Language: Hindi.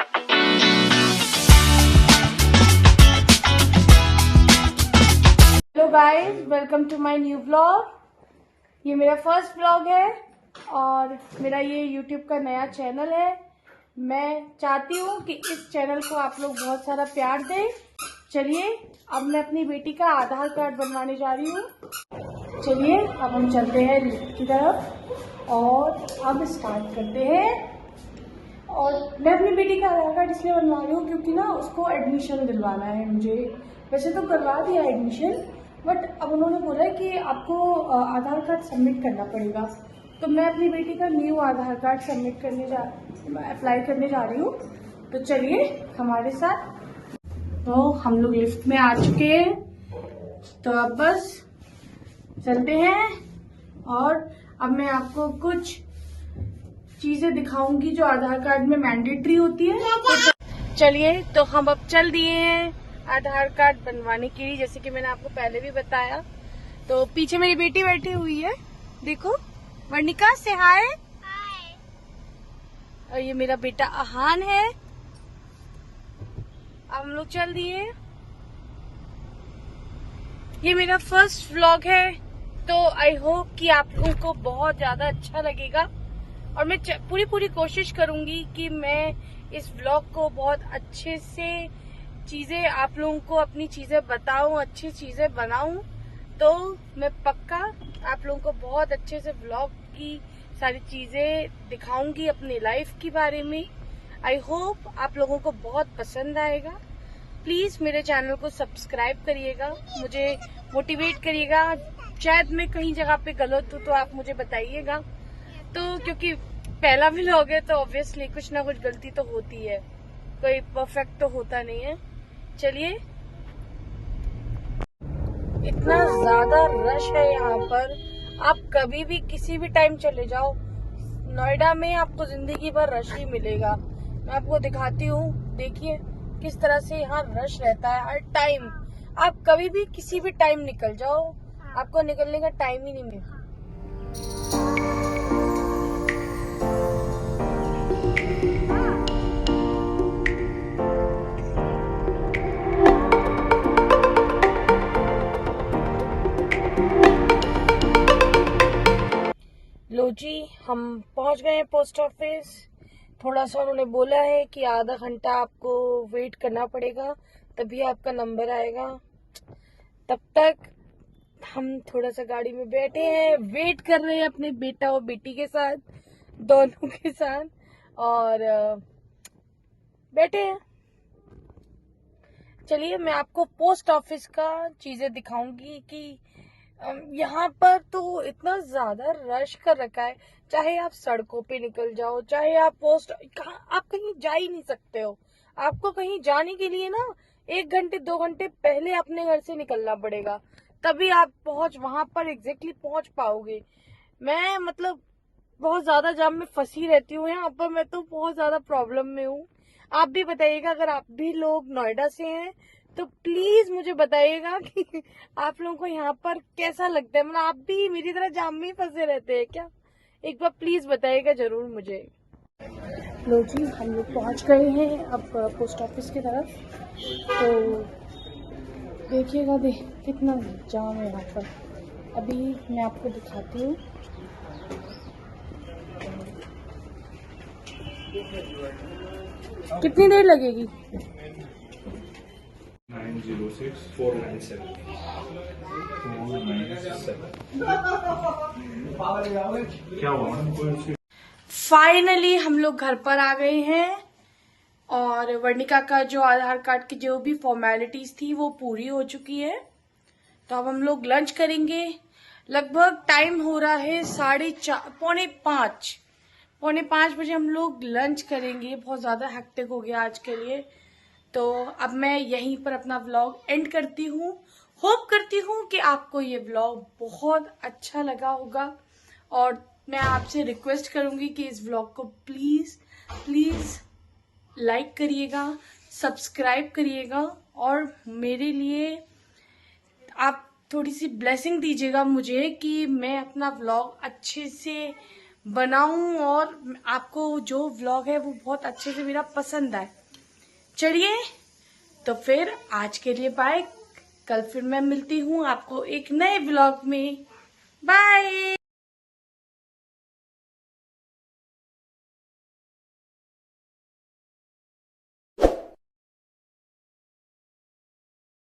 Hello guys, welcome to my new blog. ये मेरा फर्स्ट ब्लॉग है और मेरा ये यूट्यूब का नया चैनल है। मैं चाहती हूँ कि इस चैनल को आप लोग बहुत सारा प्यार दें। चलिए, अब मैं अपनी बेटी का आधार कार्ड बनवाने जा रही हूँ। चलिए, अब हम चलते हैं लिफ्ट की तरफ और अब स्टार्ट करते हैं। और मैं अपनी बेटी का आधार कार्ड इसलिए बनवा रही हूँ क्योंकि ना उसको एडमिशन दिलवाना है मुझे। वैसे तो करवा दिया एडमिशन, बट अब उन्होंने बोला है कि आपको आधार कार्ड सबमिट करना पड़ेगा। तो मैं अपनी बेटी का न्यू आधार कार्ड अप्लाई करने जा रही हूँ। तो चलिए हमारे साथ। तो हम लोग लिफ्ट में आ चुके हैं, तो अब बस चलते हैं। और अब मैं आपको कुछ चीजें दिखाऊंगी जो आधार कार्ड में मैंडेटरी होती है। तो चलिए, तो हम अब चल दिए हैं आधार कार्ड बनवाने के लिए, जैसे कि मैंने आपको पहले भी बताया। तो पीछे मेरी बेटी बैठी हुई है, देखो, वर्णिका से हाय। और ये मेरा बेटा आहान है। अब हम लोग चल दिए। ये मेरा फर्स्ट व्लॉग है, तो आई होप कि आप लोगों को बहुत ज्यादा अच्छा लगेगा। और मैं पूरी कोशिश करूंगी कि मैं इस व्लॉग को बहुत अच्छे से चीजें आप लोगों को अपनी चीजें बताऊं, अच्छी चीजें बनाऊं। तो मैं पक्का आप लोगों को बहुत अच्छे से व्लॉग की सारी चीजें दिखाऊंगी अपनी लाइफ के बारे में। आई होप आप लोगों को बहुत पसंद आएगा। प्लीज मेरे चैनल को सब्सक्राइब करिएगा, मुझे मोटिवेट करिएगा। शायद मैं कहीं जगह पे गलत हूँ तो आप मुझे बताइएगा। तो क्योंकि पहला व्लॉग है तो ऑब्वियसली कुछ ना कुछ गलती तो होती है, कोई परफेक्ट तो होता नहीं है। चलिए, इतना ज्यादा रश है यहाँ पर, आप कभी भी किसी भी टाइम चले जाओ, नोएडा में आपको जिंदगी भर रश ही मिलेगा। मैं आपको दिखाती हूँ, देखिए किस तरह से यहाँ रश रहता है हर टाइम। आप कभी भी किसी भी टाइम निकल जाओ, आपको निकलने का टाइम ही नहीं मिलेगा। लो जी, हम पहुंच गए हैं पोस्ट ऑफिस। थोड़ा सा उन्होंने बोला है कि आधा घंटा आपको वेट करना पड़ेगा, तभी आपका नंबर आएगा। तब तक हम थोड़ा सा गाड़ी में बैठे हैं, वेट कर रहे हैं अपने बेटा और बेटी के साथ, दोनों के साथ, और बैठे हैं। चलिए, मैं आपको पोस्ट ऑफिस का चीजें दिखाऊंगी कि यहाँ पर तो इतना ज्यादा रश कर रखा है। चाहे आप सड़कों पे निकल जाओ, चाहे आप आप कहीं जा ही नहीं सकते हो। आपको कहीं जाने के लिए ना 1 घंटे 2 घंटे पहले अपने घर से निकलना पड़ेगा, तभी आप वहां पर एग्जैक्टली पहुंच पाओगे। मैं मतलब बहुत ज्यादा जाम में फंसी रहती हूँ यहाँ पर, मैं तो बहुत ज्यादा प्रॉब्लम में हूँ। आप भी बताइएगा, अगर आप भी लोग नोएडा से हैं तो प्लीज मुझे बताइएगा कि आप लोगों को यहाँ पर कैसा लगता है। मतलब आप भी मेरी तरह जाम में ही फंसे रहते हैं क्या? एक बार प्लीज बताइएगा जरूर मुझे। लो जी, हम लोग पहुँच गए हैं अब पोस्ट ऑफिस की तरफ। तो देखिएगा, कितना जाम है यहाँ पर। अभी मैं आपको दिखाती हूँ। कितनी देर लगेगी? 906497 क्या हुआ? फाइनली हम लोग घर पर आ गए हैं और वर्णिका का जो आधार कार्ड की जो भी फॉर्मेलिटीज थी वो पूरी हो चुकी है। तो अब हम लोग लंच करेंगे। लगभग टाइम हो रहा है 4:30, पौने 5 बजे हम लोग लंच करेंगे। बहुत ज्यादा हेक्टिक हो गया आज के लिए। तो अब मैं यहीं पर अपना व्लॉग एंड करती हूँ। होप करती हूँ कि आपको ये व्लॉग बहुत अच्छा लगा होगा, और मैं आपसे रिक्वेस्ट करूंगी कि इस व्लॉग को प्लीज लाइक करिएगा, सब्सक्राइब करिएगा, और मेरे लिए आप थोड़ी सी ब्लेसिंग दीजिएगा मुझे कि मैं अपना व्लॉग अच्छे से बनाऊं और आपको जो व्लॉग है वो बहुत अच्छे से मेरा पसंद आए। चलिए तो फिर आज के लिए बाय। कल फिर मैं मिलती हूँ आपको एक नए व्लॉग में। बाय।